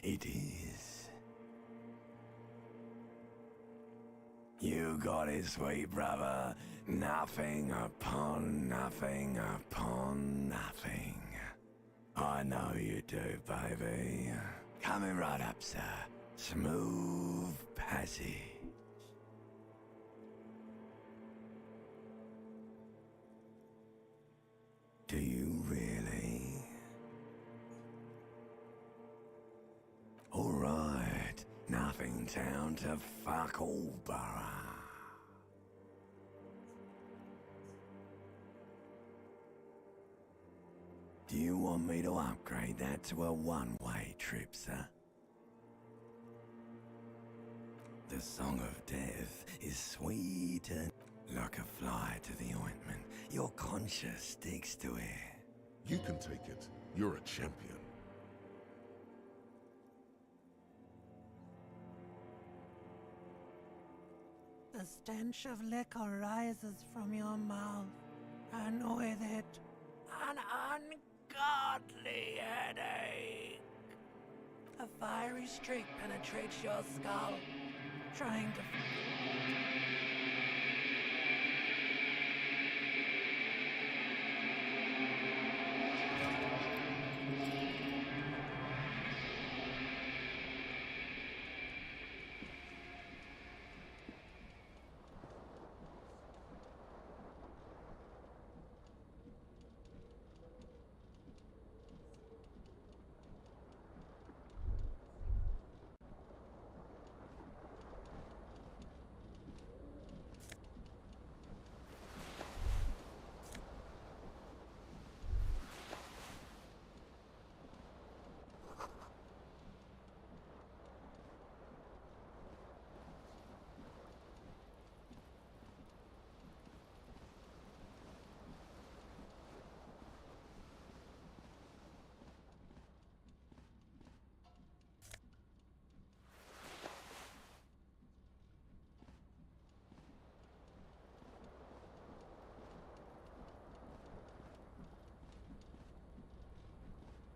It is. You got it, sweet brother. Nothing upon nothing upon nothing. I know you do, baby. Coming right up, sir. Smooth passage. Do you really? Alright, nothing down to fuck all borough. Do you want me to upgrade that to a one-way trip, sir? The song of death is sweet and like a fly to the ointment. Your conscience sticks to it. You can take it. You're a champion. The stench of liquor rises from your mouth, and with it, an ungodly headache. A fiery streak penetrates your skull, trying to...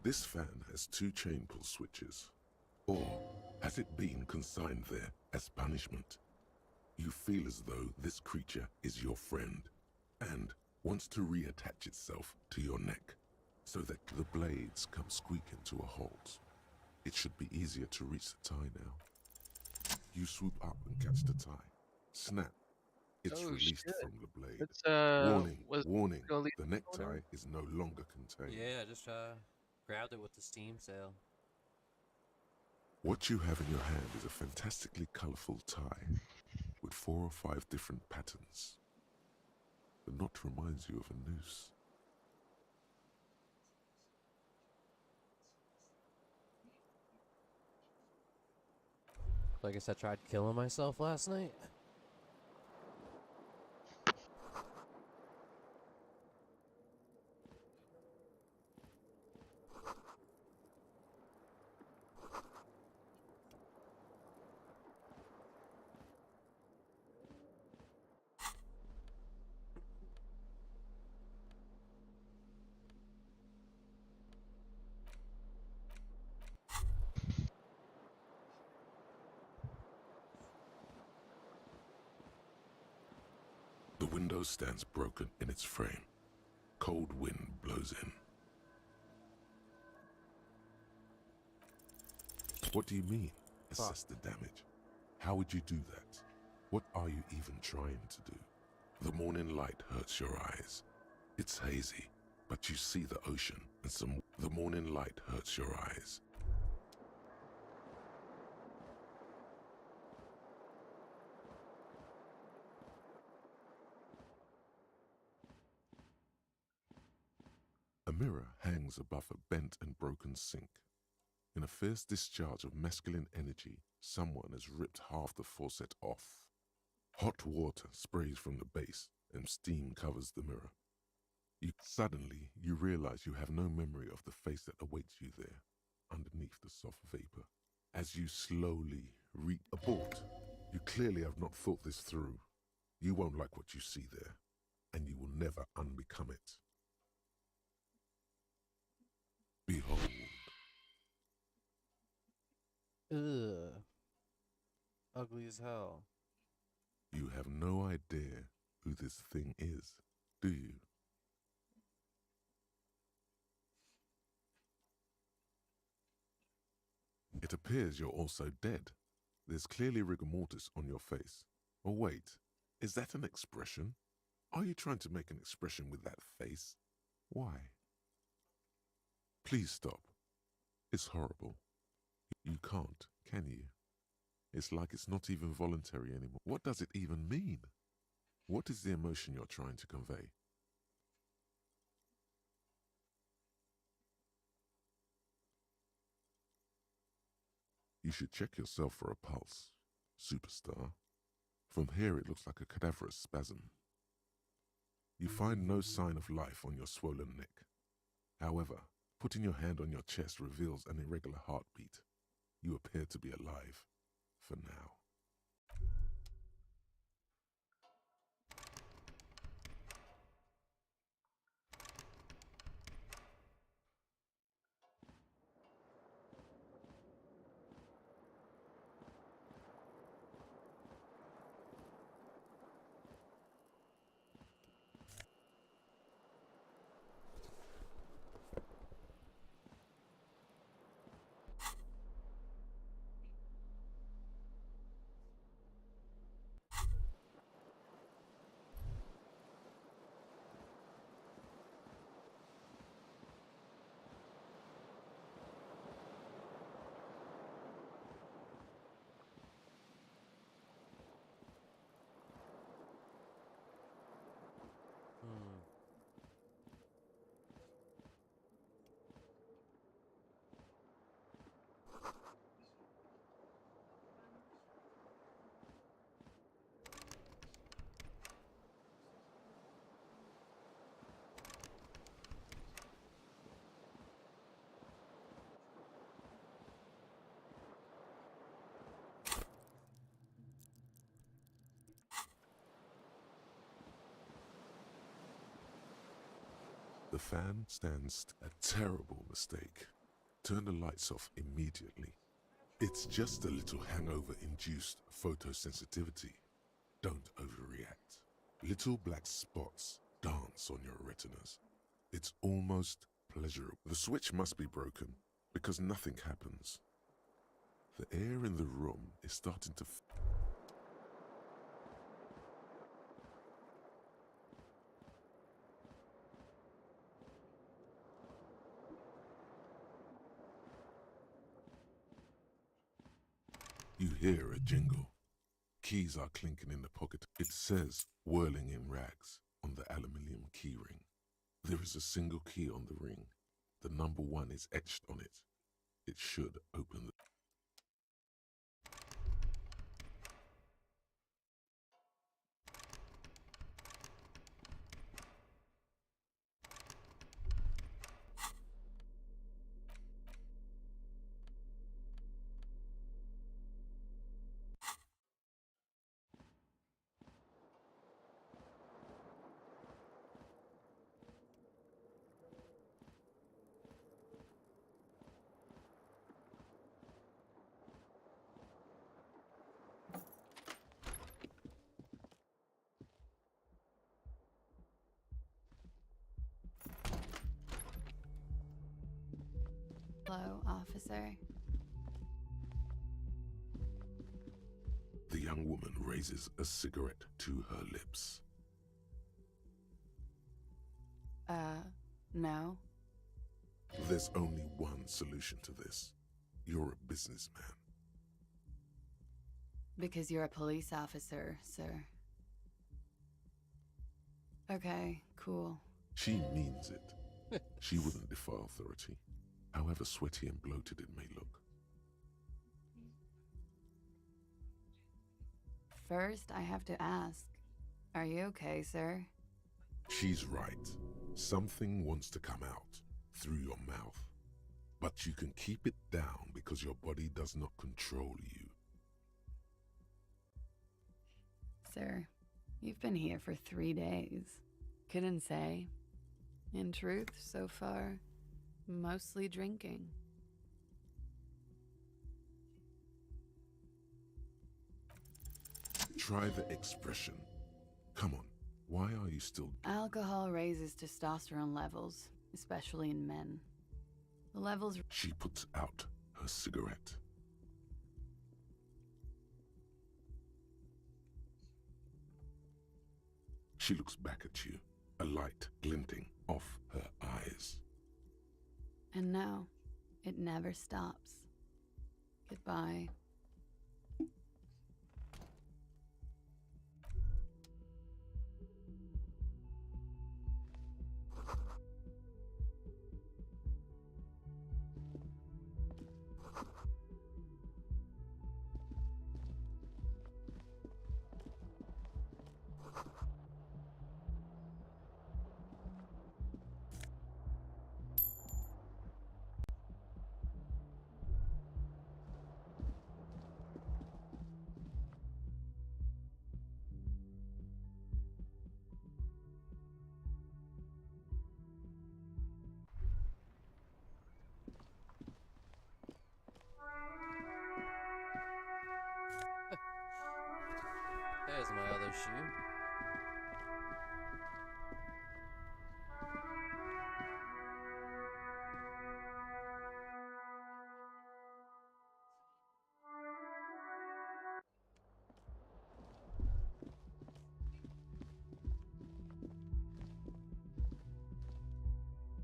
This fan has 2 chain pull switches. Or has it been consigned there as punishment? You feel as though this creature is your friend and wants to reattach itself to your neck so that the blades come squeaking to a halt. It should be easier to reach the tie now. You swoop up and catch the tie. Snap. It's released from the blade. Warning, the necktie is no longer contained. Yeah, just grabbed it with the Steam sale. What you have in your hand is a fantastically colorful tie with 4 or 5 different patterns. The knot reminds you of a noose. So I guess I tried killing myself last night. The window stands broken in its frame. Cold wind blows in. What do you mean? Assess the damage. How would you do that? What are you even trying to do? The morning light hurts your eyes. It's hazy, but you see the ocean and some... The morning light hurts your eyes. A mirror hangs above a bent and broken sink. In a fierce discharge of masculine energy, someone has ripped half the faucet off. Hot water sprays from the base and steam covers the mirror. Suddenly, you realize you have no memory of the face that awaits you there, underneath the soft vapor. As you slowly abort, you clearly have not thought this through. You won't like what you see there, and you will never unbecome it. Behold. Ugh. Ugly as hell. You have no idea who this thing is, do you? It appears you're also dead. There's clearly rigor mortis on your face. Oh wait, is that an expression? Are you trying to make an expression with that face? Why? Please stop. It's horrible. You can't, can you? It's like it's not even voluntary anymore. What does it even mean? What is the emotion you're trying to convey? You should check yourself for a pulse, superstar. From here it looks like a cadaverous spasm. You find no sign of life on your swollen neck. However, putting your hand on your chest reveals an irregular heartbeat. You appear to be alive, for now. Hmm. The fan stands a terrible mistake. Turn the lights off immediately. It's just a little hangover-induced photosensitivity. Don't overreact. Little black spots dance on your retinas. It's almost pleasurable. The switch must be broken because nothing happens. The air in the room is starting to You hear a jingle. Keys are clinking in the pocket. It says whirling in rags on the aluminium key ring. There is a single key on the ring. The number 1 is etched on it. It should open the... Hello, officer. The young woman raises a cigarette to her lips. No. There's only one solution to this. You're a businessman. Because you're a police officer, sir. Okay, cool. She means it. She wouldn't defy authority, however sweaty and bloated it may look. First, I have to ask, are you okay, sir? She's right. Something wants to come out through your mouth. But you can keep it down because your body does not control you. Sir, you've been here for 3 days. Couldn't say. In truth, so far, mostly drinking. Try the expression. Come on, why are you still... Alcohol raises testosterone levels, especially in men. The levels... She puts out her cigarette. She looks back at you, a light glinting off her eyes. And now, it never stops. Goodbye. There's my other shoe.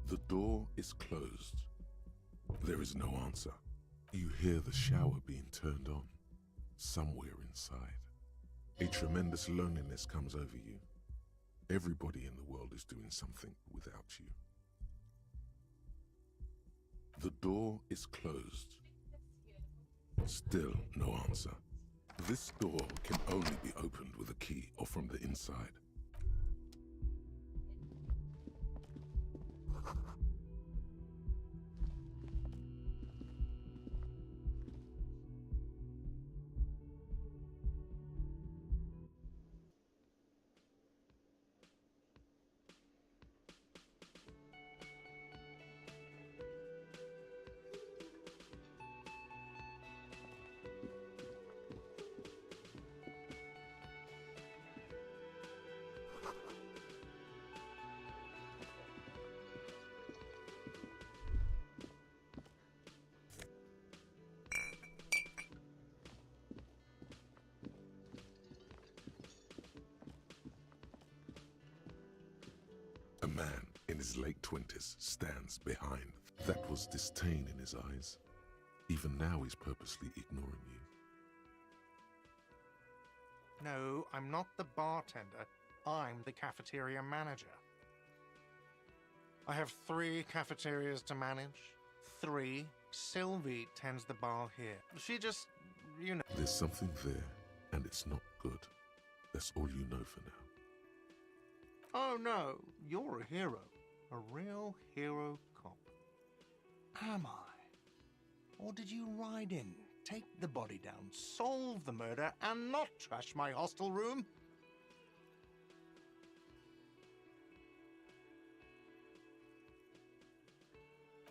The door is closed. There is no answer. You hear the shower being turned on, somewhere inside. A tremendous loneliness comes over you. Everybody in the world is doing something without you. The door is closed. Still no answer. This door can only be opened with a key or from the inside. A man in his late 20s stands behind. That was disdain in his eyes. Even now he's purposely ignoring you. No, I'm not the bartender. I'm the cafeteria manager. I have 3 cafeterias to manage. 3. Sylvie tends the bar here. She just, you know... There's something there, and it's not good. That's all you know for now. Oh no, you're a hero. A real hero cop. Am I? Or did you ride in, take the body down, solve the murder, and not trash my hostel room?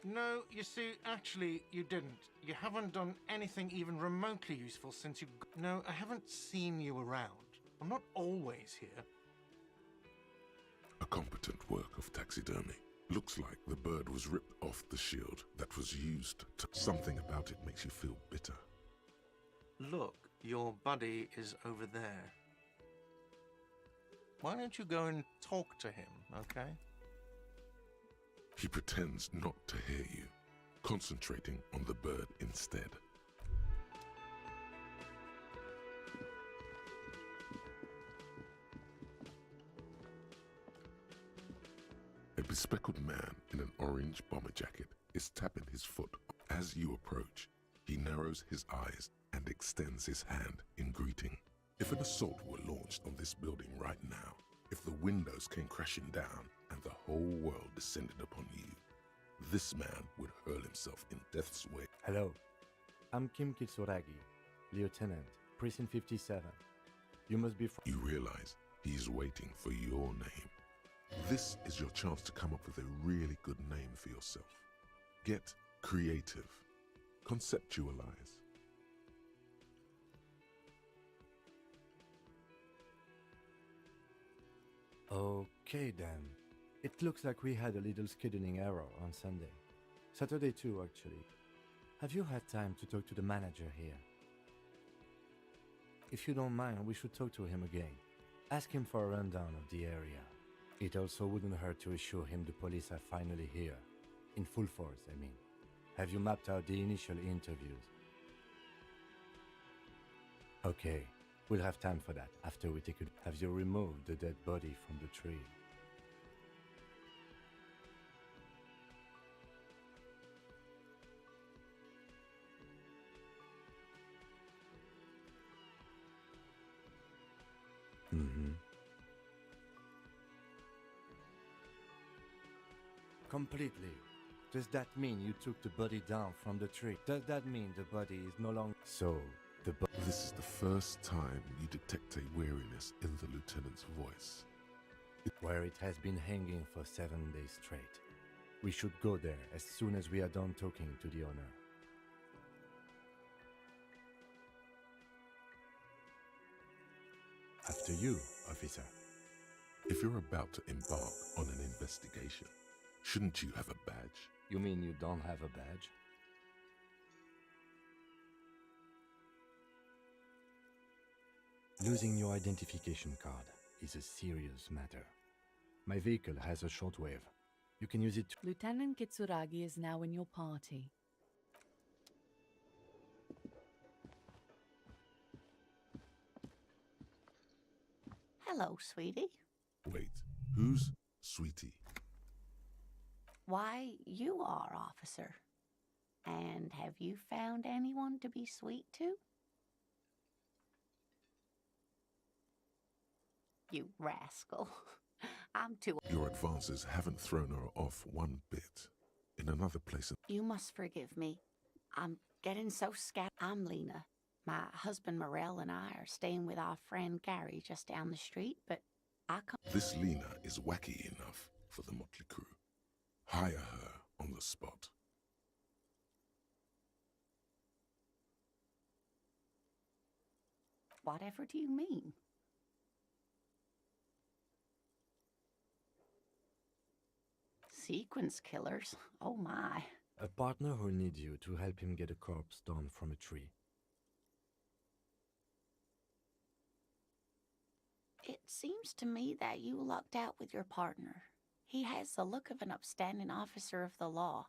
No, you see, actually, you didn't. You haven't done anything even remotely useful since you... No, I haven't seen you around. I'm not always here. A competent work of taxidermy. Looks like the bird was ripped off the shield that was used to... Something about it makes you feel bitter. Look, your buddy is over there. Why don't you go and talk to him, okay? He pretends not to hear you, concentrating on the bird instead. A bespectacled man in an orange bomber jacket is tapping his foot. As you approach, he narrows his eyes and extends his hand in greeting. If an assault were launched on this building right now, if the windows came crashing down and the whole world descended upon you, this man would hurl himself in death's way. Hello, I'm Kim Kitsuragi, Lieutenant, Precinct 57. You must be You realize he's waiting for your name. This is your chance to come up with a really good name for yourself. Get creative. Conceptualize. Okay then. It looks like we had a little scheduling error on Sunday. Saturday too, actually. Have you had time to talk to the manager here? If you don't mind, we should talk to him again. Ask him for a rundown of the area. It also wouldn't hurt to assure him the police are finally here. In full force, I mean. Have you mapped out the initial interviews? Okay, we'll have time for that after we take it. Have you removed the dead body from the tree? Mm-hmm. Completely. Does that mean you took the body down from the tree? Does that mean the body is no longer... So, the body... This is the first time you detect a weariness in the lieutenant's voice. Where it has been hanging for 7 days straight. We should go there as soon as we are done talking to the owner. After you, officer. If you're about to embark on an investigation, shouldn't you have a badge? You mean you don't have a badge? Losing your identification card is a serious matter. My vehicle has a shortwave. You can use it to... Lieutenant Kitsuragi is now in your party. Hello, sweetie. Wait, who's Sweetie? Why, you are, officer. And have you found anyone to be sweet to? You rascal. I'm too... Your advances haven't thrown her off one bit. In another place... You must forgive me. I'm getting so scared. I'm Lena. My husband Morel and I are staying with our friend Gary just down the street, but I come... This Lena is wacky enough for the motley crew. Hire her on the spot. Whatever do you mean? Sequence killers? Oh my. A partner who needs you to help him get a corpse down from a tree. It seems to me that you lucked out with your partner. He has the look of an upstanding officer of the law.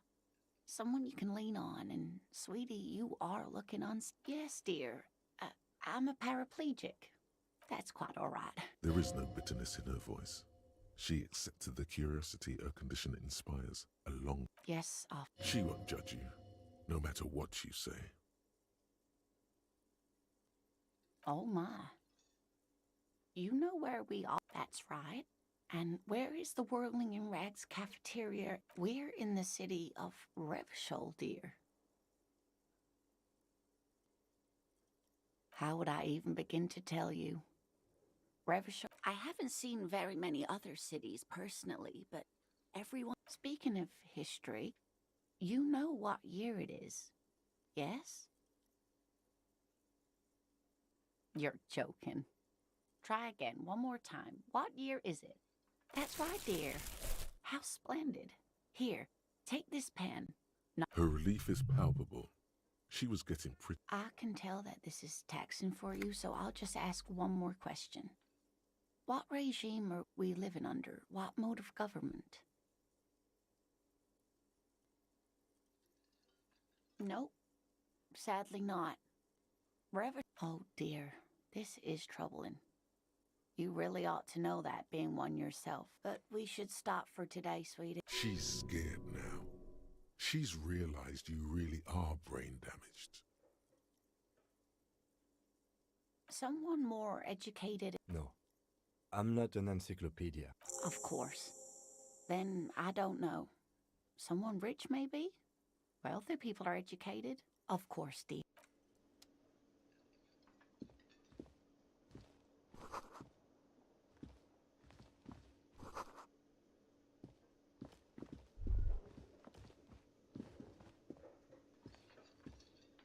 Someone you can lean on, and sweetie, you are looking Yes, dear. I'm a paraplegic. That's quite all right. There is no bitterness in her voice. She accepted the curiosity her condition inspires along. Yes, She won't judge you, no matter what you say. Oh my. You know where we are. That's right. And where is the Whirling in Rags cafeteria? We're in the city of Revshol, dear. How would I even begin to tell you? Revshol. I haven't seen very many other cities personally, but everyone... Speaking of history, you know what year it is, yes? You're joking. Try again, one more time. What year is it? That's right, dear. How splendid. Here, take this pen. No, Her relief is palpable. She was getting pretty... I can tell that this is taxing for you, so I'll just ask one more question. What regime are we living under? What mode of government? Nope. Sadly not. Oh dear, this is troubling. You really ought to know that, being one yourself. But we should stop for today, sweetie. She's scared now. She's realized you really are brain damaged. Someone more educated. No, I'm not an encyclopedia. Of course. Then I don't know. Someone rich, maybe? Wealthy people are educated. Of course, dear.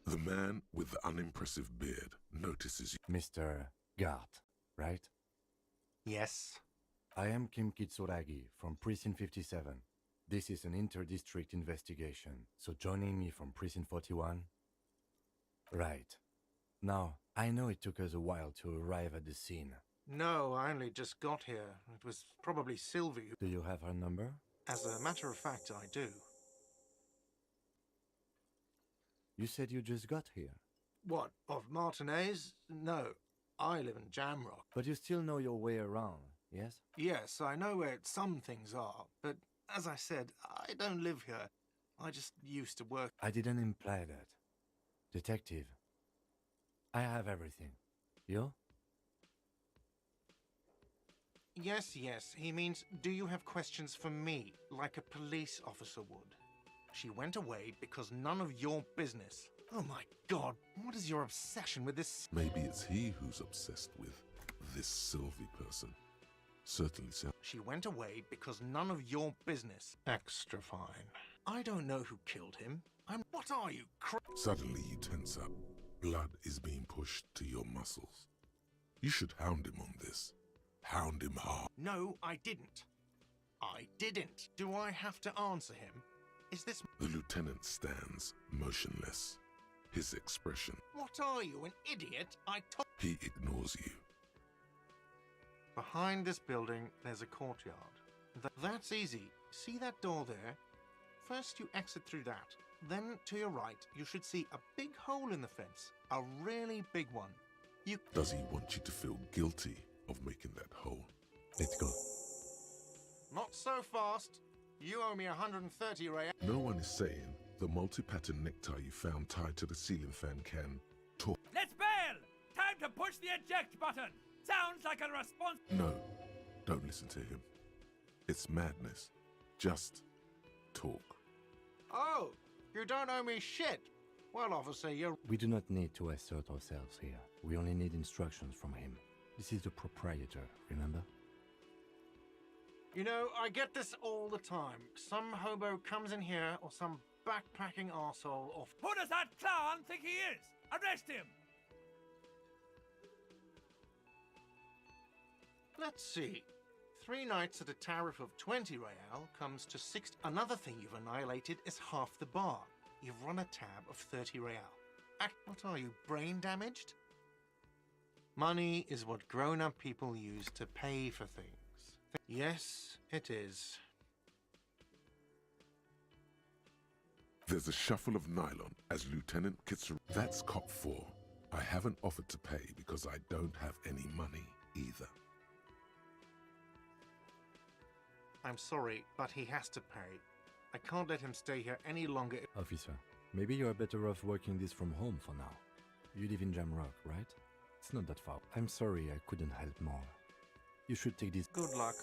The man with the unimpressive beard notices you. Mr. Gart, right? Yes. I am Kim Kitsuragi from Precinct 57. This is an inter-district investigation, so joining me from Precinct 41? Right. Now, I know it took us a while to arrive at the scene. No, I only just got here. It was probably Sylvie. Do you have her number? As a matter of fact, I do. You said you just got here. What, of Martinez? No, I live in Jamrock. But you still know your way around, yes? Yes, I know where some things are, but as I said, I don't live here. I just used to work. I didn't imply that. Detective, I have everything. You? Yes, he means, do you have questions for me, like a police officer would? She went away because none of your business. Oh my God, what is your obsession with this? Maybe it's he who's obsessed with this Sylvie person. Certainly so. She went away because none of your business. Extra fine. I don't know who killed him. What are you, Suddenly you tense up. Blood is being pushed to your muscles. You should hound him on this. Hound him hard. No, I didn't. I didn't. Do I have to answer him? Is this... The lieutenant stands motionless. His expression. What are you, an idiot? He ignores you. Behind this building, there's a courtyard. That's easy. See that door there? First you exit through that. Then, to your right, you should see a big hole in the fence. A really big one. Does he want you to feel guilty of making that hole? Let's go. Not so fast. You owe me 130, Ray. No one is saying the multi-pattern necktie you found tied to the ceiling fan can talk. Let's bail! Time to push the eject button! Sounds like a response. No, don't listen to him. It's madness. Just talk. Oh, you don't owe me shit. Well, officer, you're... We do not need to assert ourselves here. We only need instructions from him. This is the proprietor, remember? You know, I get this all the time. Some hobo comes in here, or some backpacking arsehole, or... Who does that clown think he is? Arrest him! Let's see. 3 nights at a tariff of 20 real comes to 60. Another thing you've annihilated is half the bar. You've run a tab of 30 real. What are you, brain damaged? Money is what grown-up people use to pay for things. Yes, it is. There's a shuffle of nylon as Lieutenant Kitzer. That's cop 4. I haven't offered to pay because I don't have any money either. I'm sorry, but he has to pay. I can't let him stay here any longer. Officer, maybe you are better off working this from home for now. You live in Jamrock, right? It's not that far. I'm sorry I couldn't help more. You should take this. Good luck.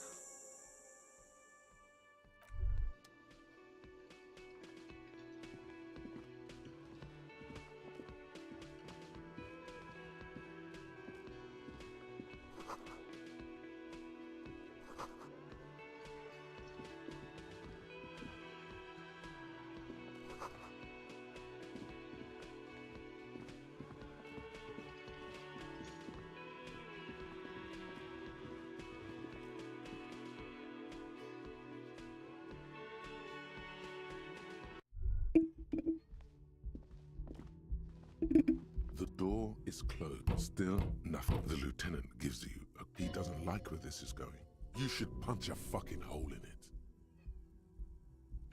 The door is closed. Still nothing. The lieutenant gives you he doesn't like where this is going. You should punch a fucking hole in it.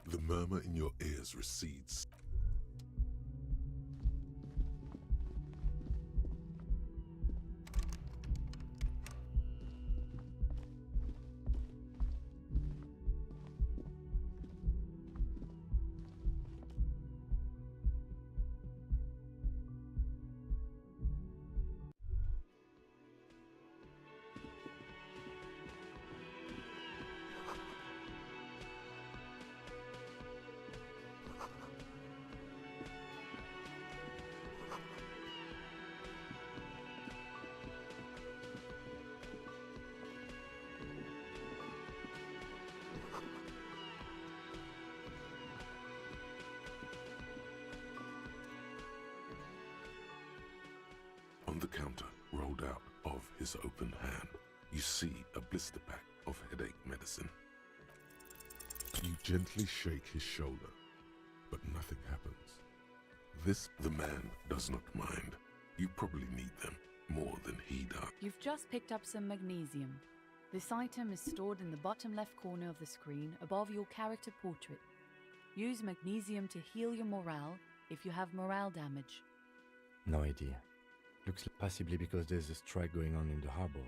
The murmur in your ears recedes. On the counter, rolled out of his open hand, you see a blister pack of headache medicine. You gently shake his shoulder, but nothing happens. This the man does not mind. You probably need them more than he does. You've just picked up some magnesium. This item is stored in the bottom left corner of the screen above your character portrait. Use magnesium to heal your morale if you have morale damage. No idea. Looks like possibly because there's a strike going on in the harbor.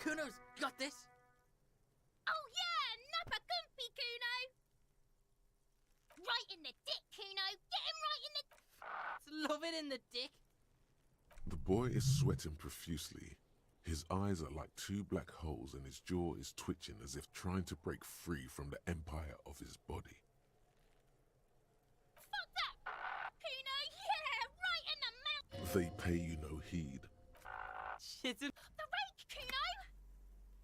Kuno's got this. Oh yeah, nappa gumpy, Kuno. Right in the dick, Kuno. Get him right in the... Love it in the dick. The boy is sweating profusely. His eyes are like two black holes and his jaw is twitching as if trying to break free from the empire of his body. Fuck that, Kuno. Yeah, right in the mouth. They pay you no heed. Shit. The rake, Kuno.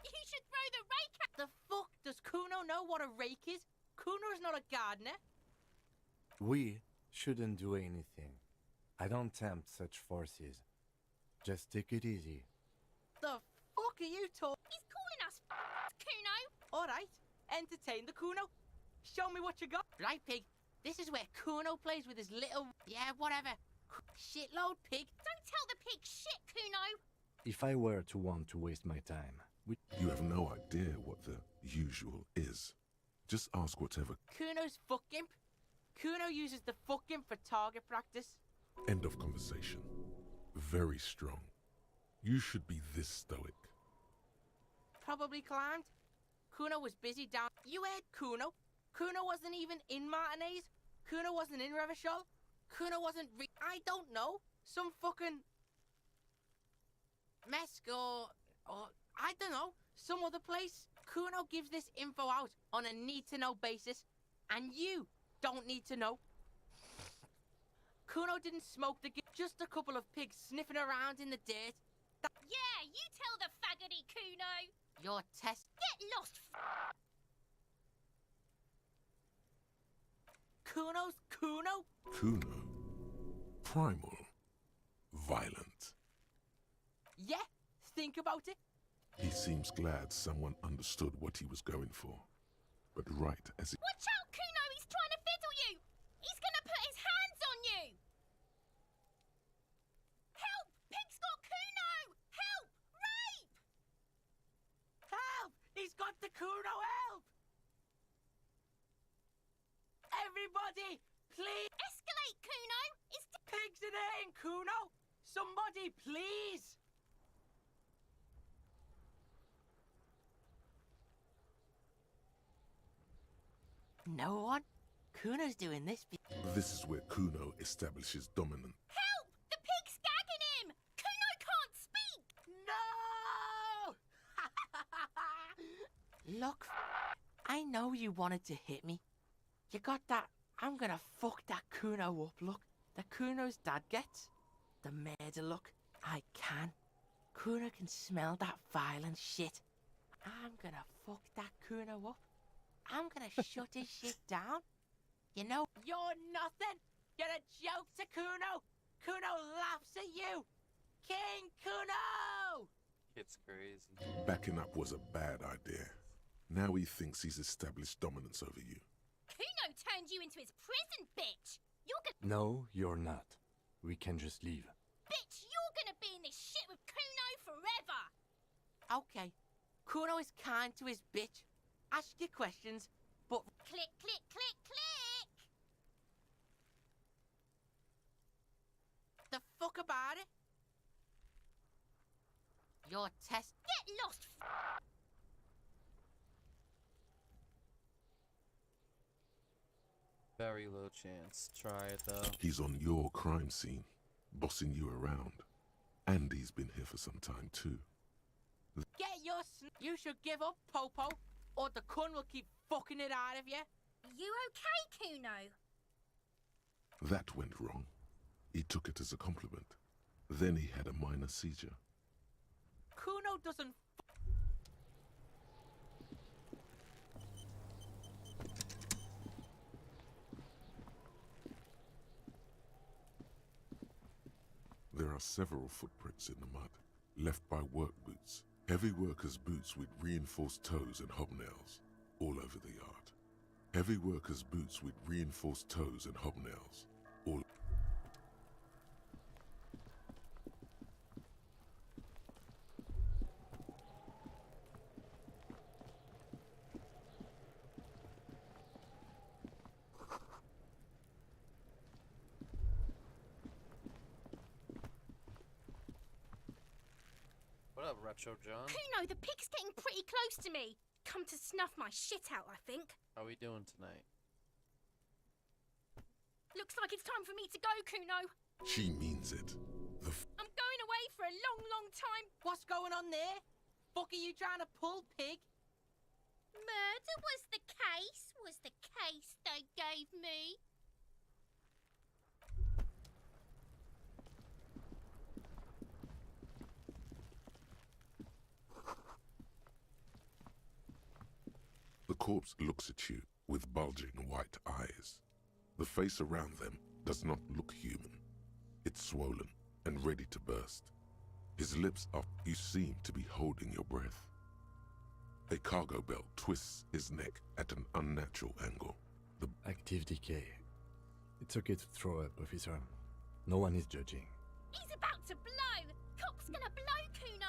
You should throw the rake at... The fuck? Does Kuno know what a rake is? Kuno's not a gardener. We shouldn't do anything. I don't tempt such forces. Just take it easy. The fuck are you talking? He's calling us Kuno. Alright, entertain the Kuno. Show me what you got. Right, pig. This is where Kuno plays with his little... Yeah, whatever. Shitload, pig. Don't tell the pig shit, Kuno. If I were to want to waste my time, You have no idea what the usual is. Just ask whatever. Kuno's fuck imp. Kuno uses the fuck imp for target practice. End of conversation. Very strong. You should be this stoic. Probably climbed. Kuno was busy down... You heard Kuno. Kuno wasn't even in Martinez. Kuno wasn't in Revachol. Kuno wasn't I don't know. Some fucking... Mesk or I don't know. Some other place. Kuno gives this info out on a need-to-know basis. And you don't need to know. Kuno didn't smoke the... Just a couple of pigs sniffing around in the dirt. Yeah, you tell the faggoty, Kuno. Your test... Get lost, Kuno's Kuno? Kuno. Primal. Violent. Yeah, think about it. He seems glad someone understood what he was going for. But right as he... Watch out, Kuno! He's trying to fiddle you! He's gonna put his hands on you! Help! Pig's got Kuno! Help! Rape! Help! He's got the Kuno, help! Everybody, please! Escalate, Kuno! It's... Pigs in here in Kuno! Somebody, please! No one? Kuno's doing this. This is where Kuno establishes dominance. Help! The pig's gagging him! Kuno can't speak! No! Look, I know you wanted to hit me. You got that, I'm gonna fuck that Kuno up look. The Kuno's dad gets. The murder look. I can. Kuno can smell that violent shit. I'm gonna fuck that Kuno up. I'm gonna shut his shit down. You know, you're nothing. You're a joke to Kuno. Kuno laughs at you. King Kuno! It's crazy. Backing up was a bad idea. Now he thinks he's established dominance over you. Kuno turned you into his prison, bitch! You're gonna... No, you're not. We can just leave. Bitch, you're gonna be in this shit with Kuno forever! Okay. Kuno is kind to his bitch. Ask your questions, but... Click, click, click, click! The fuck about it? Your test... Get lost, Very low chance. Try it though. He's on your crime scene, bossing you around. And he's been here for some time too. Get your you should give up, Popo, or the Kun will keep fucking it out of you. You okay, Kuno? That went wrong. He took it as a compliment. Then he had a minor seizure. Kuno doesn't. There are several footprints in the mud, left by work boots. Heavy workers' boots with reinforced toes and hobnails, all over the yard. Heavy workers' boots with reinforced toes and hobnails, all. What up, Retro John? Kuno, the pig's getting pretty close to me. Come to snuff my shit out, I think. How are we doing tonight? Looks like it's time for me to go, Kuno. She means it. I'm going away for a long, long time. What's going on there? Fuck are you trying to pull, pig? Murder was the case they gave me. The corpse looks at you with bulging white eyes. The face around them does not look human. It's swollen and ready to burst. His lips up, you seem to be holding your breath. A cargo belt twists his neck at an unnatural angle. The Active decay. It's okay to throw up, officer. No one is judging. He's about to blow. Cock's gonna blow, Kuno.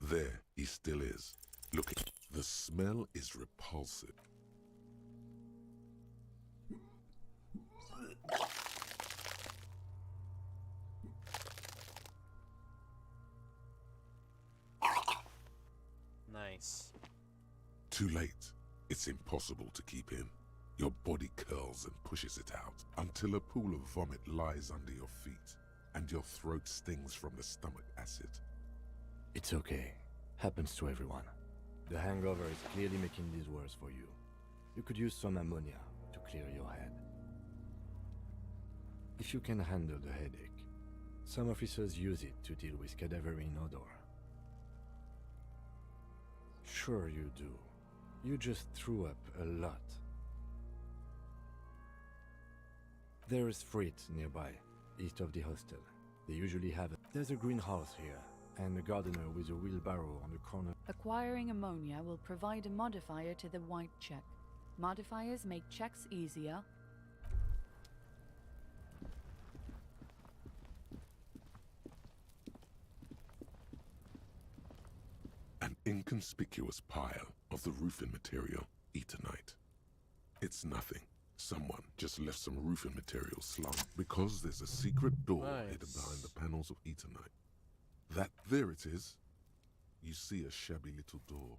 There he still is, looking. The smell is repulsive. Nice. Too late. It's impossible to keep in. Your body curls and pushes it out until a pool of vomit lies under your feet and your throat stings from the stomach acid. It's okay. Happens to everyone. The hangover is clearly making this worse for you. You could use some ammonia to clear your head. If you can handle the headache, some officers use it to deal with cadaverine odor. Sure you do. You just threw up a lot. There is Frit nearby, east of the hostel. They usually have There's a greenhouse here, and a gardener with a wheelbarrow on the corner. Acquiring ammonia will provide a modifier to the white check. Modifiers make checks easier. An inconspicuous pile of the roofing material, Eternite. It's nothing. Someone just left some roofing material slung because there's a secret door hidden behind the panels of Eternite. There it is. You see a shabby little door.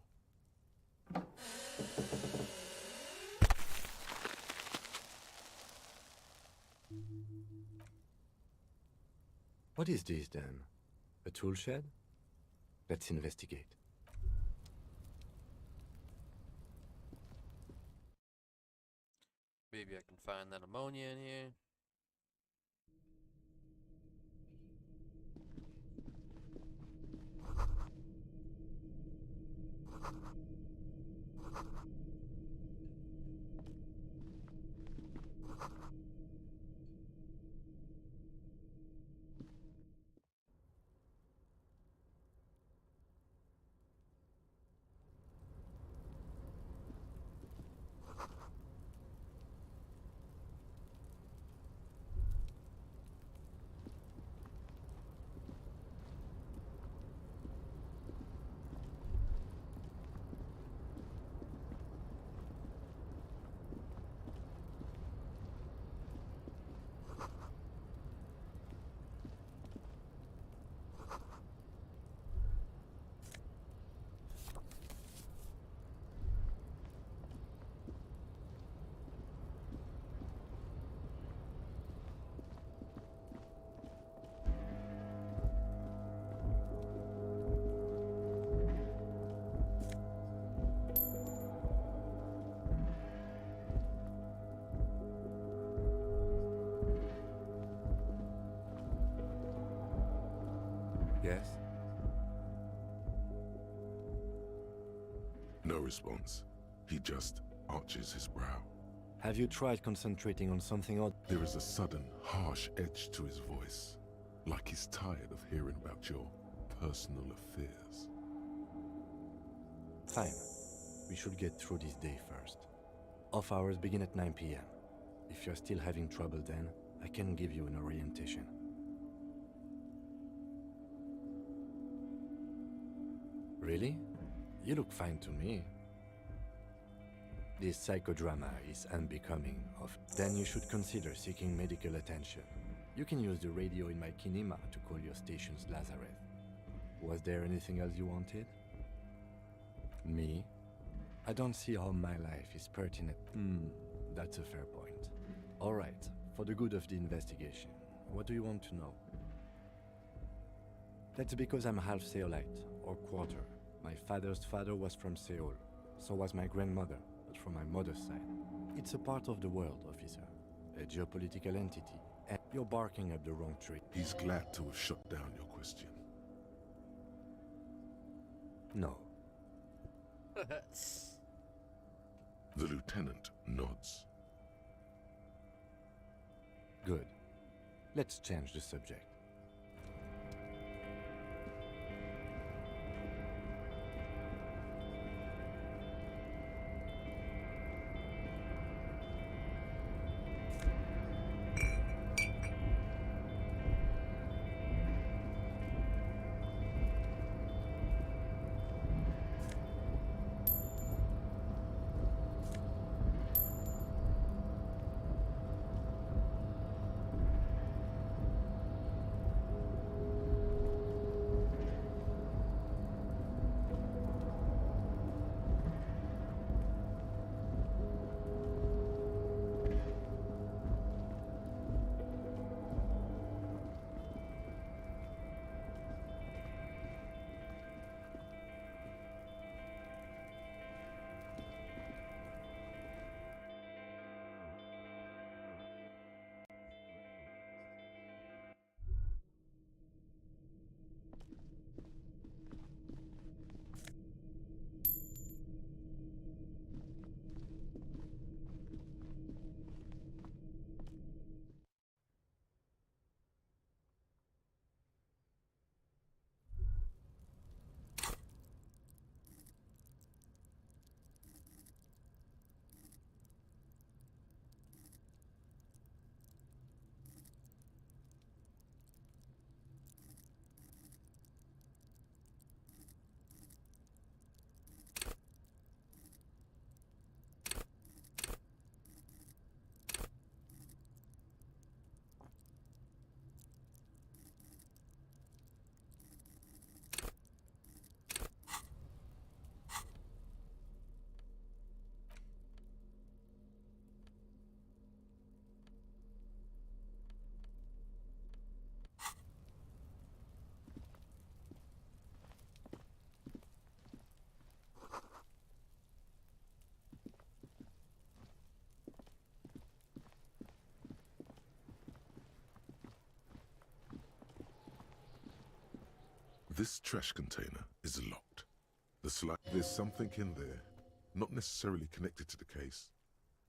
What is this then? A tool shed? Let's investigate. Maybe I can find that ammonia in here. Yes? No response. He just arches his brow. Have you tried concentrating on something odd? There is a sudden, harsh edge to his voice, like he's tired of hearing about your personal affairs. Fine. We should get through this day first. Off hours begin at 9 p.m. If you're still having trouble then, I can give you an orientation. Really? You look fine to me. This psychodrama is unbecoming of... Then you should consider seeking medical attention. You can use the radio in my kinema to call your station's Lazareth. Was there anything else you wanted? Me? I don't see how my life is pertinent. That's a fair point. Alright, for the good of the investigation, what do you want to know? That's because I'm half Seolite, or quarter. My father's father was from Seoul, so was my grandmother, but from my mother's side. It's a part of the world, officer. A geopolitical entity, and you're barking up the wrong tree. He's glad to have shut down your question. No. The lieutenant nods. Good. Let's change the subject. This trash container is locked. There's something in there, not necessarily connected to the case,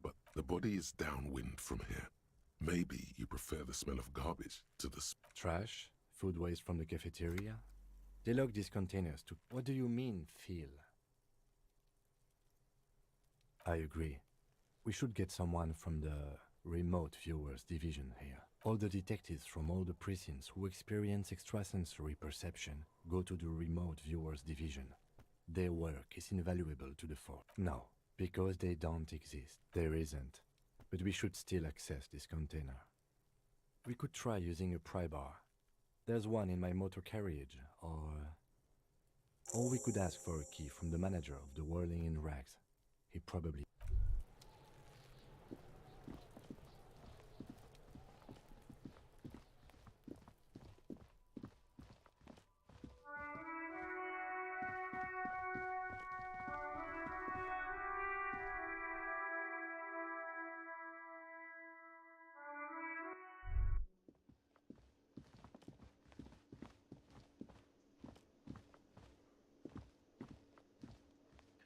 but the body is downwind from here. Maybe you prefer the smell of garbage to the... Trash? Food waste from the cafeteria? They lock these containers to... What do you mean, feel? I agree. We should get someone from the remote viewers division here. All the detectives from all the precincts who experience extrasensory perception go to the remote viewers division. Their work is invaluable to the force. No, because they don't exist. There isn't. But we should still access this container. We could try using a pry bar. There's one in my motor carriage, or we could ask for a key from the manager of the Whirling in Rags. He probably...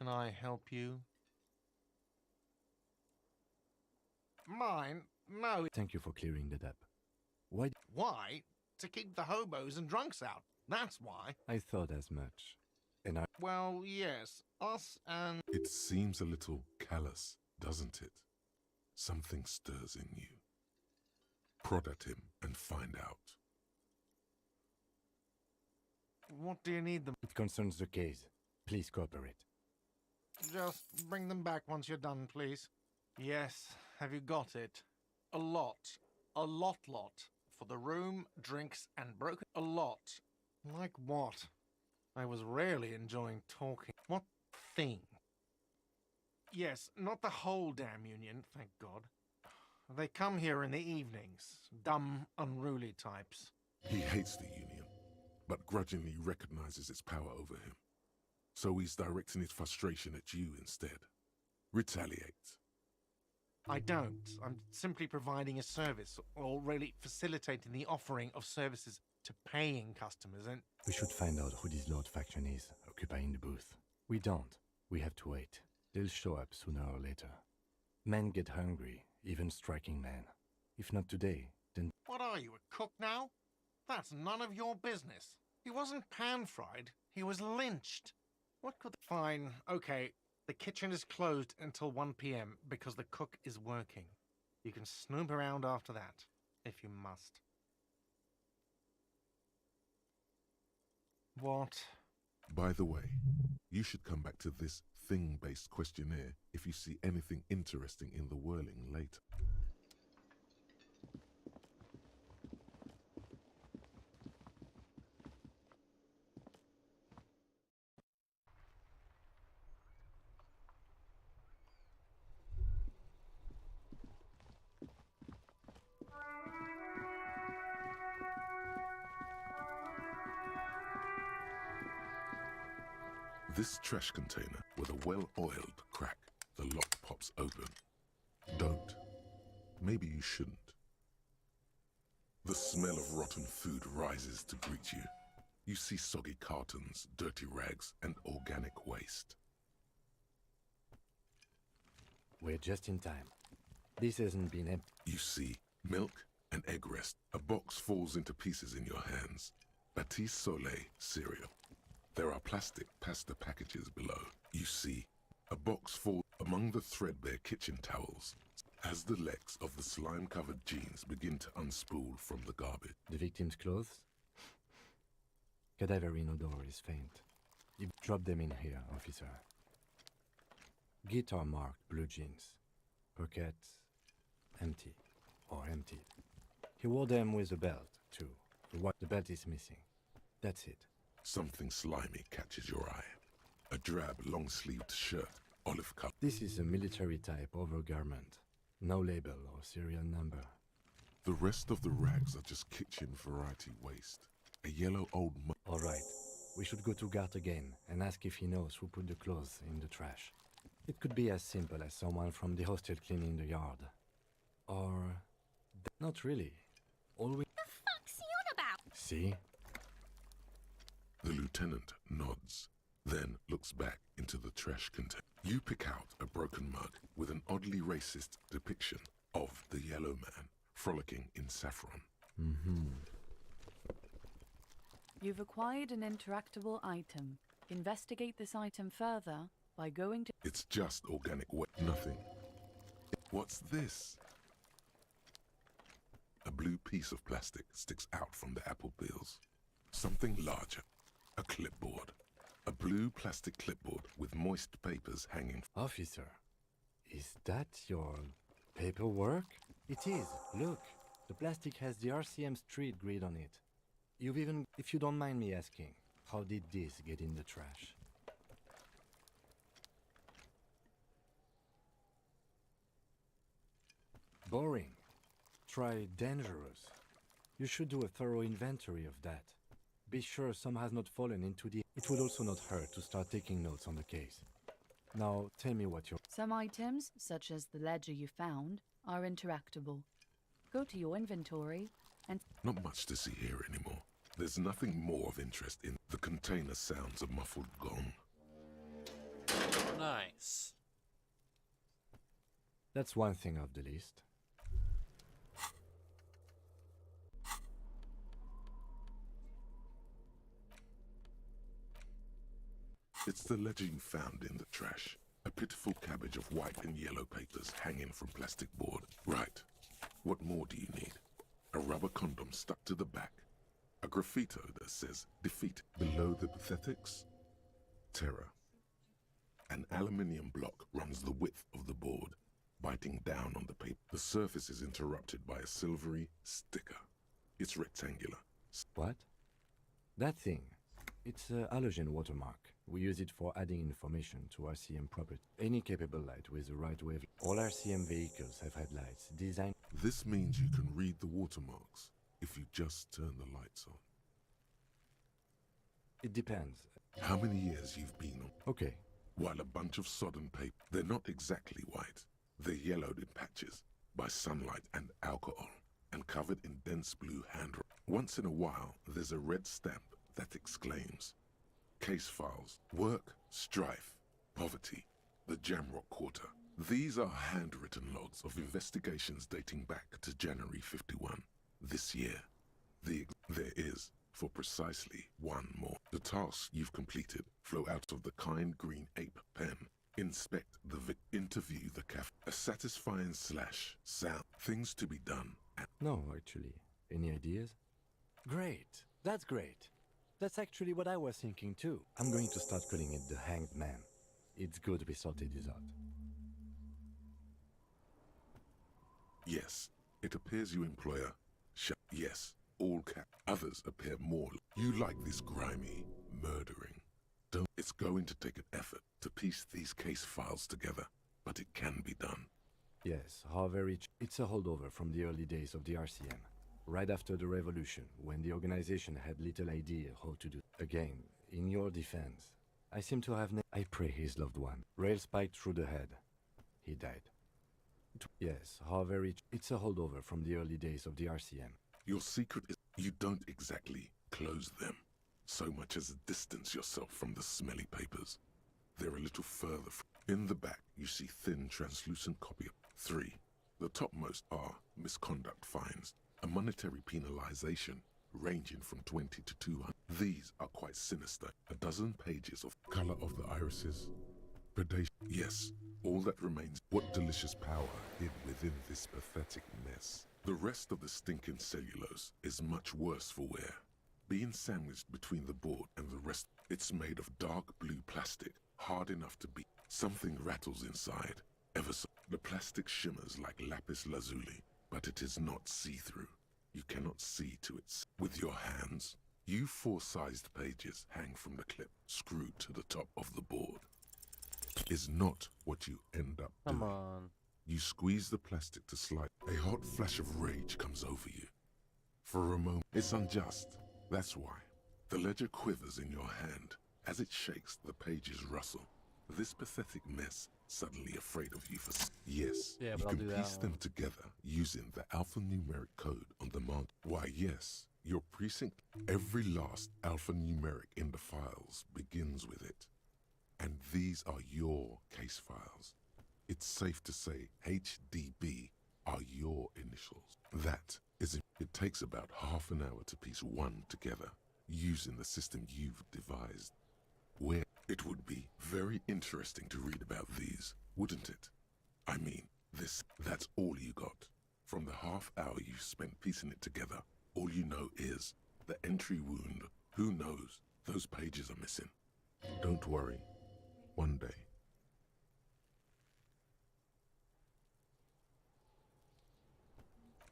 can I help you? Mine? No. Thank you for clearing that up. Why? Why? To keep the hobos and drunks out. That's why. I thought as much. And I... Well, yes. Us and... It seems a little callous, doesn't it? Something stirs in you. Prod at him and find out. What do you need them? It concerns the case. Please cooperate. Just bring them back once you're done, please. Yes, have you got it? A lot. A lot. For the room, drinks, and broken... A lot. Like what? I was rarely enjoying talking. What thing? Yes, not the whole damn union, thank God. They come here in the evenings. Dumb, unruly types. He hates the union, but grudgingly recognizes its power over him. So he's directing his frustration at you instead. Retaliate. I don't. I'm simply providing a service, or really facilitating the offering of services to paying customers, and... We should find out who this Lord faction is, occupying the booth. We don't. We have to wait. They'll show up sooner or later. Men get hungry, even striking men. If not today, then... What are you, a cook now? That's none of your business. He wasn't pan-fried, he was lynched. What could... Fine, okay. The kitchen is closed until 1 p.m. because the cook is working. You can snoop around after that, if you must. What? By the way, you should come back to this thing-based questionnaire if you see anything interesting in the whirling later. This trash container with a well-oiled crack, the lock pops open. Don't. Maybe you shouldn't. The smell of rotten food rises to greet you. You see soggy cartons, dirty rags, and organic waste. We're just in time. This hasn't been empty. You see milk and egg rest. A box falls into pieces in your hands. Baptiste Soleil cereal. There are plastic pasta packages below. You see a box fall among the threadbare kitchen towels as the legs of the slime-covered jeans begin to unspool from the garbage. The victim's clothes? Cadaverine odor is faint. You drop them in here, officer. Guitar-marked blue jeans. Pockets empty or emptied. He wore them with a belt, too. The belt is missing. That's it. Something slimy catches your eye. A drab, long-sleeved shirt, olive color. This is a military-type overgarment. No label or serial number. The rest of the rags are just kitchen variety waste. A yellow old All right. We should go to Gart again and ask if he knows who put the clothes in the trash. It could be as simple as someone from the hostel cleaning the yard. Or... not really. All we... The fuck's he on about? See? The lieutenant nods, then looks back into the trash container. You pick out a broken mug with an oddly racist depiction of the yellow man frolicking in saffron. You've acquired an interactable item. Investigate this item further by going to... It's just organic nothing. What's this? A blue piece of plastic sticks out from the apple peels. Something larger. A clipboard. A blue plastic clipboard with moist papers hanging. Officer, is that your paperwork? It is. Look, the plastic has the RCM street grid on it. You've even, if you don't mind me asking, how did this get in the trash? Boring. Try dangerous. You should do a thorough inventory of that. Be sure some has not fallen into the... It would also not hurt to start taking notes on the case. Now, tell me what you're... Some items, such as the ledger you found, are interactable. Go to your inventory and... Not much to see here anymore. There's nothing more of interest in... The container sounds a muffled gong. Nice. That's one thing off the list. It's the ledger you found in the trash. A pitiful cabbage of white and yellow papers hanging from plastic board. Right. What more do you need? A rubber condom stuck to the back. A graffito that says defeat below the pathetics. Terror. An aluminium block runs the width of the board, biting down on the paper. The surface is interrupted by a silvery sticker. It's rectangular. What? That thing. It's a halogen watermark. We use it for adding information to RCM property. Any capable light with the right wave. All RCM vehicles have headlights designed. This means you can read the watermarks if you just turn the lights on. It depends. How many years you've been on? Okay. While a bunch of sodden paper, they're not exactly white. They're yellowed in patches by sunlight and alcohol and covered in dense blue handwriting. Once in a while, there's a red stamp that exclaims, case files, work, strife, poverty, the Jamrock Quarter. These are handwritten logs of investigations dating back to January 51. This year, there is, for precisely one more. The tasks you've completed flow out of the kind green ape pen. Inspect the interview the a satisfying / sound. Things to be done. No, actually. Any ideas? Great. That's great. That's actually what I was thinking too. I'm going to start calling it the Hanged Man. It's good we sorted this out. Yes, it appears you employ a yes, all cap. Others appear more. You like this grimy murdering. It's going to take an effort to piece these case files together, but it can be done. Yes, however, it's a holdover from the early days of the RCM. Right after the revolution, when the organization had little idea how to do. Again, in your defense, I seem to have I pray his loved one. Rail spiked through the head. He died. Yes, however, it's a holdover from the early days of the RCM. Your secret is you don't exactly close them, so much as distance yourself from the smelly papers. They're a little further. In the back, you see thin, translucent copy of 3. The topmost are misconduct fines, a monetary penalization ranging from 20 to 200. These are quite sinister. A dozen pages of color of the irises. Predation. Yes, all that remains. What delicious power hid within this pathetic mess. The rest of the stinking cellulose is much worse for wear. Being sandwiched between the board and the rest, it's made of dark blue plastic, hard enough to beat. Something rattles inside, ever so. The plastic shimmers like lapis lazuli, but it is not see-through. You cannot see to it. With your hands, you 4-sized pages hang from the clip, screwed to the top of the board. Is not what you end up doing. Come on. You squeeze the plastic to slide. A hot flash of rage comes over you. For a moment, it's unjust. That's why. The ledger quivers in your hand. As it shakes, the pages rustle. This pathetic mess, suddenly afraid of you for... Yes, yeah, you can piece them together using the alphanumeric code on the mount. Why, yes, your precinct, every last alphanumeric in the files begins with it. And these are your case files. It's safe to say HDB are your initials. That is it takes about half an hour to piece one together using the system you've devised. Where it would be very interesting to read about these, wouldn't it? I mean, that's all you got. From the half hour you spent piecing it together, all you know is the entry wound. Who knows? Those pages are missing. Don't worry. One day.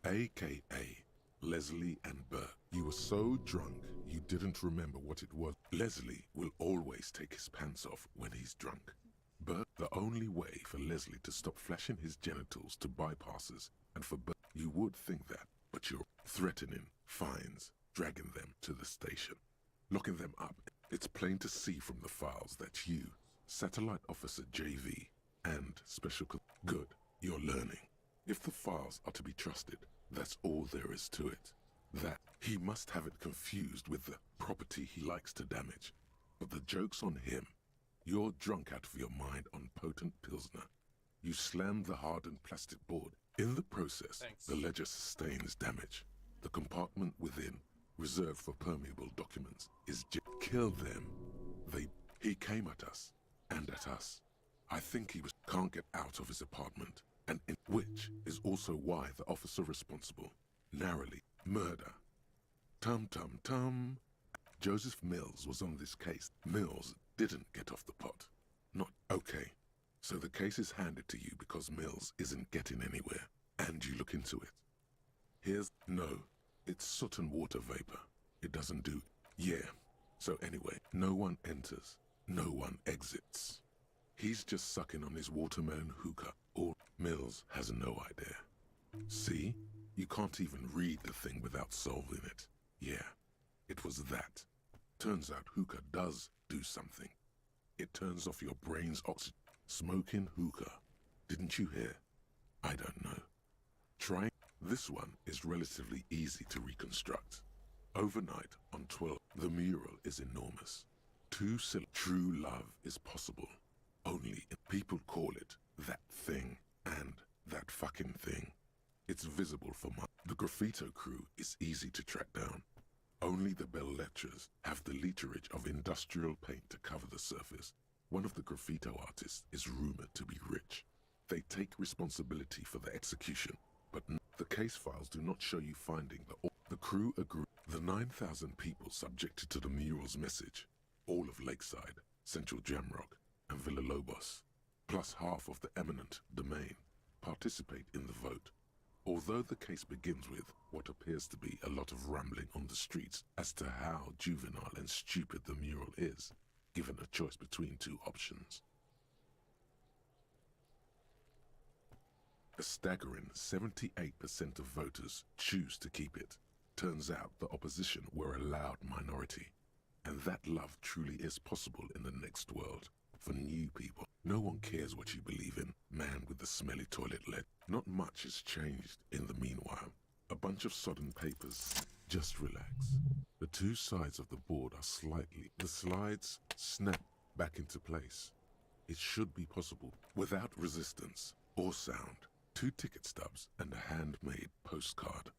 AKA Leslie and Burke. You were so drunk you didn't remember what it was. Leslie will always take his pants off when he's drunk. Burke, the only way for Leslie to stop flashing his genitals to bypassers, and for Burke, you would think that, but you're threatening fines, dragging them to the station, locking them up. It's plain to see from the files that you, Satellite Officer JV, and Special... Good, you're learning. If the files are to be trusted, that's all there is to it. That he must have it confused with the property he likes to damage. But the joke's on him. You're drunk out of your mind on potent Pilsner. You slam the hardened plastic board. In the process, the ledger sustains damage. The compartment within, reserved for permeable documents, is kill them. He came at us, and at us. I think he can't get out of his apartment, and which is also why the officer responsible, narrowly, murder. Tum. Joseph Mills was on this case. Mills didn't get off the pot. Not okay. So the case is handed to you because Mills isn't getting anywhere, and you look into it. No, it's soot and water vapor. It doesn't do. Yeah. So anyway, no one enters, no one exits. He's just sucking on his watermelon hookah, or Mills has no idea. See? You can't even read the thing without solving it. Yeah, it was that. Turns out hookah does do something. It turns off your brain's oxygen. Smoking hookah. Didn't you hear? I don't know. Trying. This one is relatively easy to reconstruct. Overnight on 12, the mural is enormous. True love is possible. Only people call it that thing and that fucking thing. It's visible for the graffito crew is easy to track down. Only the bell lectures have the literage of industrial paint to cover the surface. One of the graffito artists is rumored to be rich. They take responsibility for the execution, but the case files do not show you finding the crew agree. The 9,000 people subjected to the mural's message, all of Lakeside, Central Jamrock, and Villa Lobos, plus half of the eminent domain, participate in the vote. Although the case begins with what appears to be a lot of rambling on the streets as to how juvenile and stupid the mural is, given a choice between two options. A staggering 78% of voters choose to keep it. Turns out the opposition were a loud minority, and that love truly is possible in the next world. For new people, no one cares what you believe in, man with the smelly toilet lid. Not much has changed in the meanwhile. A bunch of sodden papers. Just relax. The two sides of the board are slightly. The slides snap back into place. It should be possible without resistance or sound. 2 ticket stubs and a handmade postcard.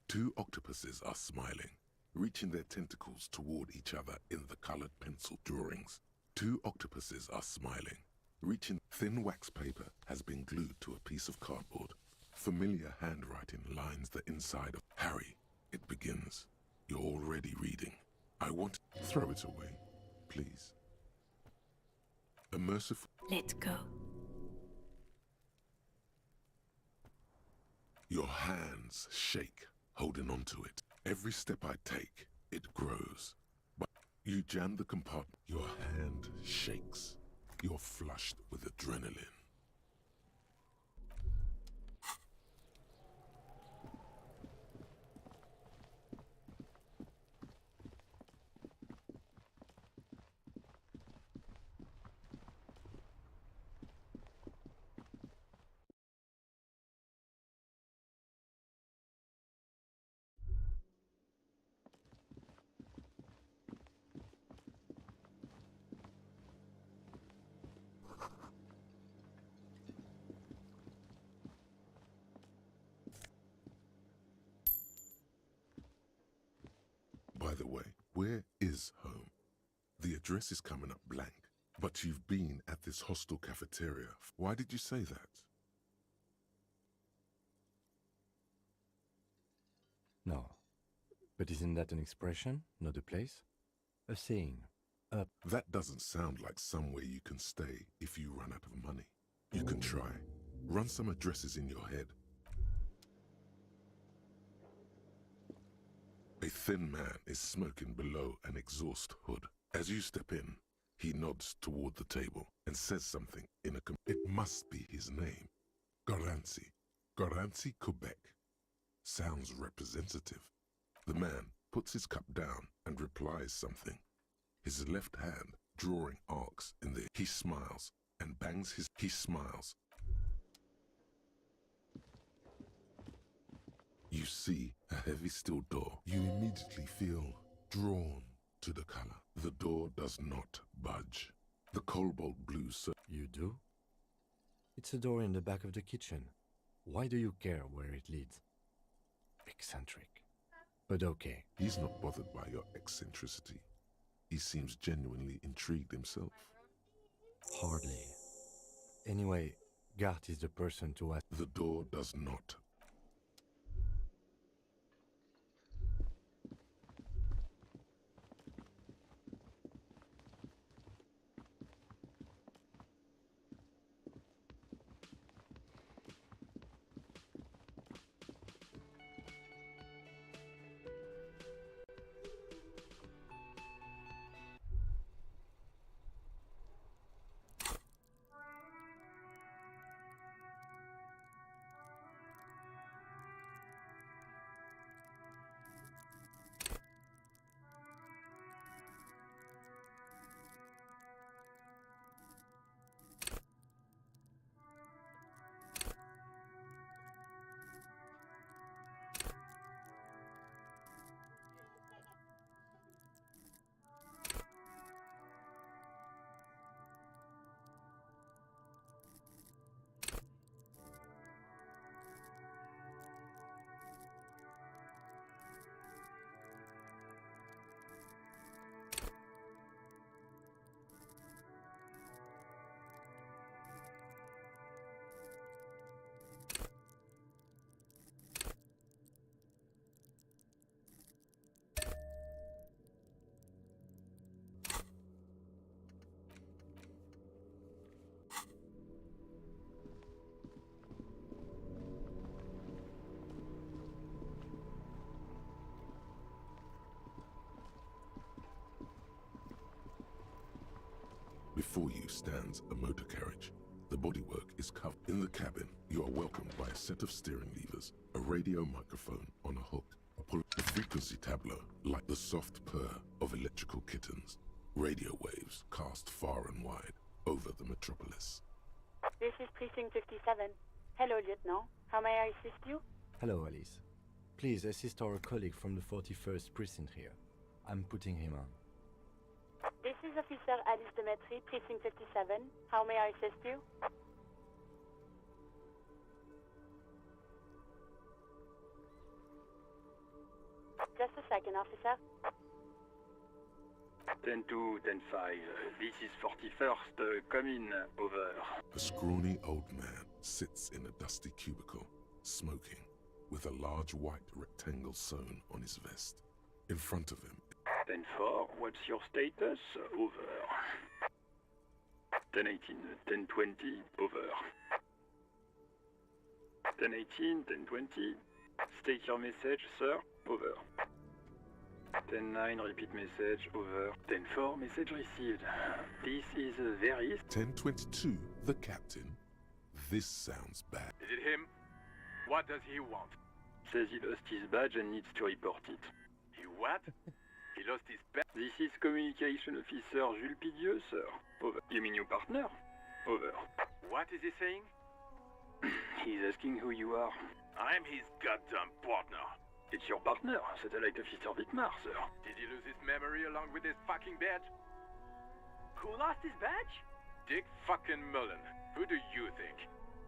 2 octopuses are smiling, reaching their tentacles toward each other in the colored pencil drawings. 2 octopuses are smiling, reaching. Thin wax paper has been glued to a piece of cardboard. Familiar handwriting lines the inside of Harry. It begins. You're already reading. I want. Throw it away, please. A merciful. Let go. Your hands shake, holding on to it. Every step I take, it grows. But you jam the compartment. Your hand shakes. You're flushed with adrenaline. By the way, where is home? The address is coming up blank, but you've been at this hostel cafeteria. Why did you say that? No. But isn't that an expression, not a place? A saying. That doesn't sound like somewhere you can stay if you run out of money. You can try. Run some addresses in your head. A thin man is smoking below an exhaust hood. As you step in, he nods toward the table and says something in a... It must be his name. Garanci. Garanci, Quebec. Sounds representative. The man puts his cup down and replies something. His left hand drawing arcs in the... He smiles and bangs his... He smiles. You see a heavy steel door. You immediately feel drawn to the color. The door does not budge. The cobalt blue You do? It's a door in the back of the kitchen. Why do you care where it leads? Eccentric. But okay. He's not bothered by your eccentricity. He seems genuinely intrigued himself. Hardly. Anyway, Gart is the person to ask. The door does not. Before you stands a motor carriage. The bodywork is covered. In the cabin, you are welcomed by a set of steering levers, a radio microphone on a hook, a frequency tableau like the soft purr of electrical kittens, radio waves cast far and wide over the metropolis. This is Precinct 57. Hello, Lieutenant. How may I assist you? Hello, Alice. Please assist our colleague from the 41st Precinct here. I'm putting him on. This is Officer Alice Demetri, Precinct 57. How may I assist you? Just a second, officer. 10-2, 10-5. This is 41st. Come in. Over. A scrawny old man sits in a dusty cubicle, smoking, with a large white rectangle sewn on his vest. In front of him. 10-4, what's your status? Over. 10-18, 10-20, over. 10-18, 10-20. State your message, sir. Over. 10-9, repeat message. Over. 10-4, message received. This is a very... 10-22, the captain. This sounds bad. Is it him? What does he want? Says he lost his badge and needs to report it. He what? He lost his badge? This is Communication Officer Jules Pidieux, sir. Over. You mean your partner? Over. What is he saying? He's asking who you are. I'm his goddamn partner. It's your partner, Satellite Officer Wittmar, sir. Did he lose his memory along with his fucking badge? Who lost his badge? Dick fucking Mullen. Who do you think?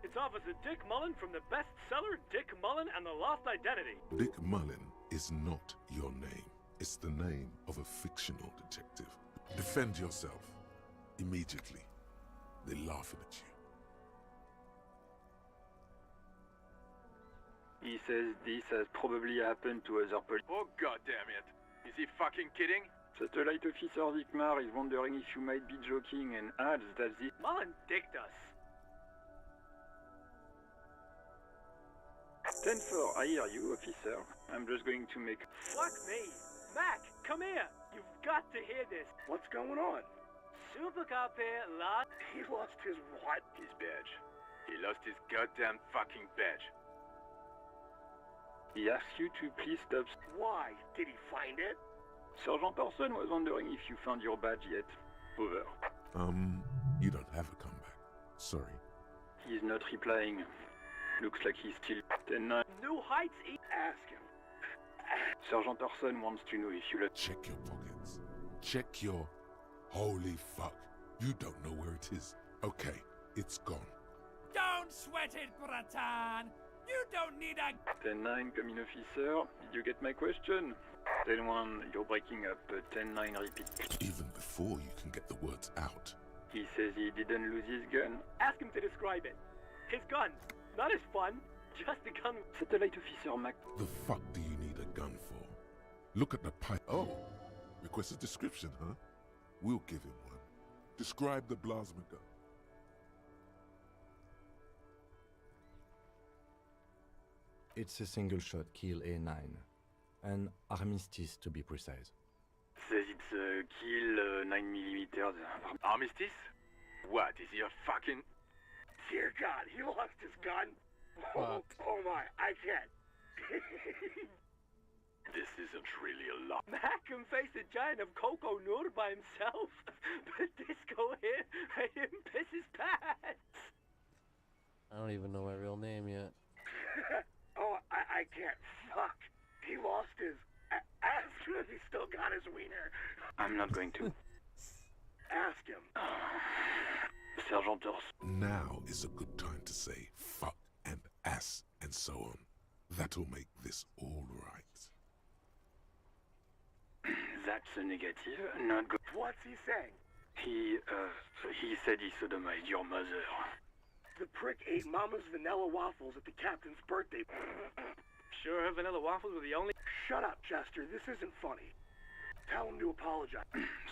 It's Officer Dick Mullen from the bestseller Dick Mullen and the Lost Identity. Dick Mullen is not your name. It's the name of a fictional detective. Defend yourself. Immediately. They're laughing at you. He says this has probably happened to other police. Oh goddamn it! Is he fucking kidding? Satellite Officer Wittmar is wondering if you might be joking and adds that this... Mullen dicked us. 10-4, I hear you, officer. I'm just going to make... Fuck me! Mac, come here! You've got to hear this! What's going on? Super Cop here, lost... He lost his what? His badge. He lost his goddamn fucking badge. He asks you to please stop... Why? Did he find it? Sergeant Person was wondering if you found your badge yet. Over. You don't have a comeback. Sorry. He's not replying. Looks like he's still... 10-9. New Heights... Ask him. Sergeant Orson wants to know if you let... Check your pockets. Check your... Holy fuck. You don't know where it is. Okay, it's gone. Don't sweat it, Bratan! You don't need a... 10-9, come in, officer. Did you get my question? 10-1, you're breaking up. 10-9, repeat. Even before you can get the words out. He says he didn't lose his gun. Ask him to describe it. His gun. Not his fun. Just a gun. Satellite officer Mac. The fuck do you need a gun for? Look at the pipe. Oh, request a description, huh? We'll give him one. Describe the plasma gun. It's a single-shot kill A9. An armistice, to be precise. Says it's a kill 9mm. Armistice? What, is he a fucking... Dear God, he lost his gun? Oh my, I can't. This isn't really a lot. Mac can face a giant of Coco Nur by himself. But Disco here made him piss his pants. I don't even know my real name yet. Oh, I can't. Fuck. He lost his ass. He still got his wiener. I'm not going to. Ask him. Sergeant Dors. Now is a good time to say fuck and ass and so on. That'll make this all right. That's a negative. Not good. What's he saying? He said he sodomized your mother. The prick ate Mama's vanilla waffles at the captain's birthday. Sure, her vanilla waffles were the only... Shut up, Chester. This isn't funny. Tell him to apologize.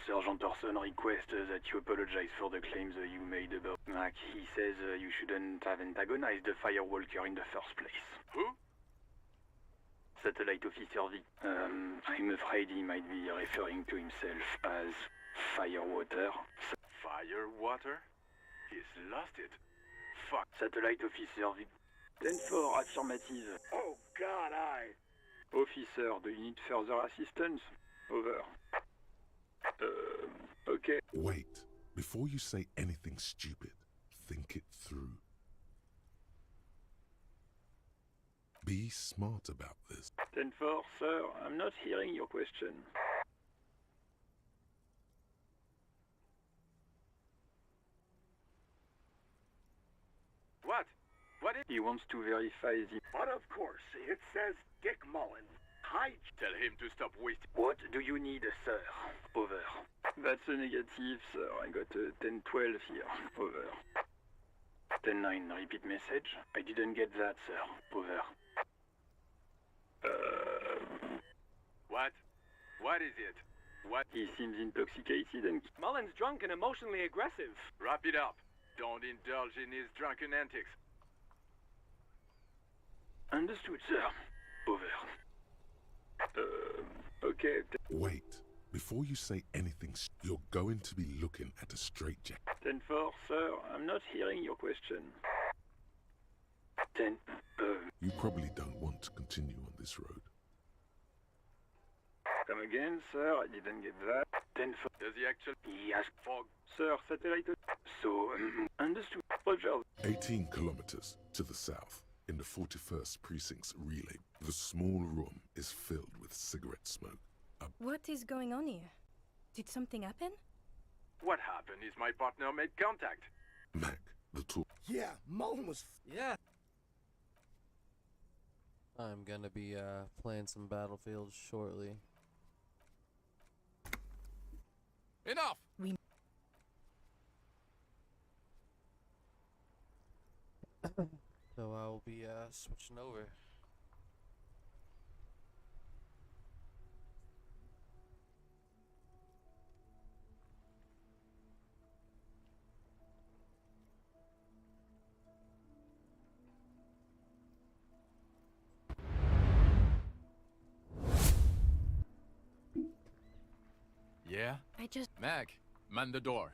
Sergeant Orson requests that you apologize for the claims you made about Mac. He says you shouldn't have antagonized the Firewalker in the first place. Who? Satellite Officer V. I'm afraid he might be referring to himself as Firewater. Firewater? He's lost it. Fuck. Satellite Officer V. 10-4, affirmative. Oh, God, Officer, do you need further assistance? Over. Okay. Wait. Before you say anything stupid, think it through. Be smart about this. 10-4, sir. I'm not hearing your question. What? What is... He wants to verify the... But of course, it says Dick Mullen. Hi. Tell him to stop wasting... What do you need, sir? Over. That's a negative, sir. I got a 10-12 here. Over. 10-9, repeat message. I didn't get that, sir. Over. What? What is it? What? He seems intoxicated and... Mullen's drunk and emotionally aggressive. Wrap it up. Don't indulge in his drunken antics. Understood, sir. Over. Okay. Wait. Before you say anything, you're going to be looking at a straitjacket. 10-4, sir. I'm not hearing your question. 10. You probably don't want to continue on this road. Come again, sir. I didn't get that. 10-4. Does he actually... Yes. Fog. Sir, satellite... So, understood. Roger. 18 kilometers to the south, in the 41st Precinct's relay, the small room is filled with cigarette smoke. What is going on here? Did something happen? What happened is my partner made contact. Mac, the tool. Yeah, Mullen was... Yeah. I'm gonna be playing some Battlefield shortly. Enough! So I will be switching over. Yeah? I just... Mac, man the door.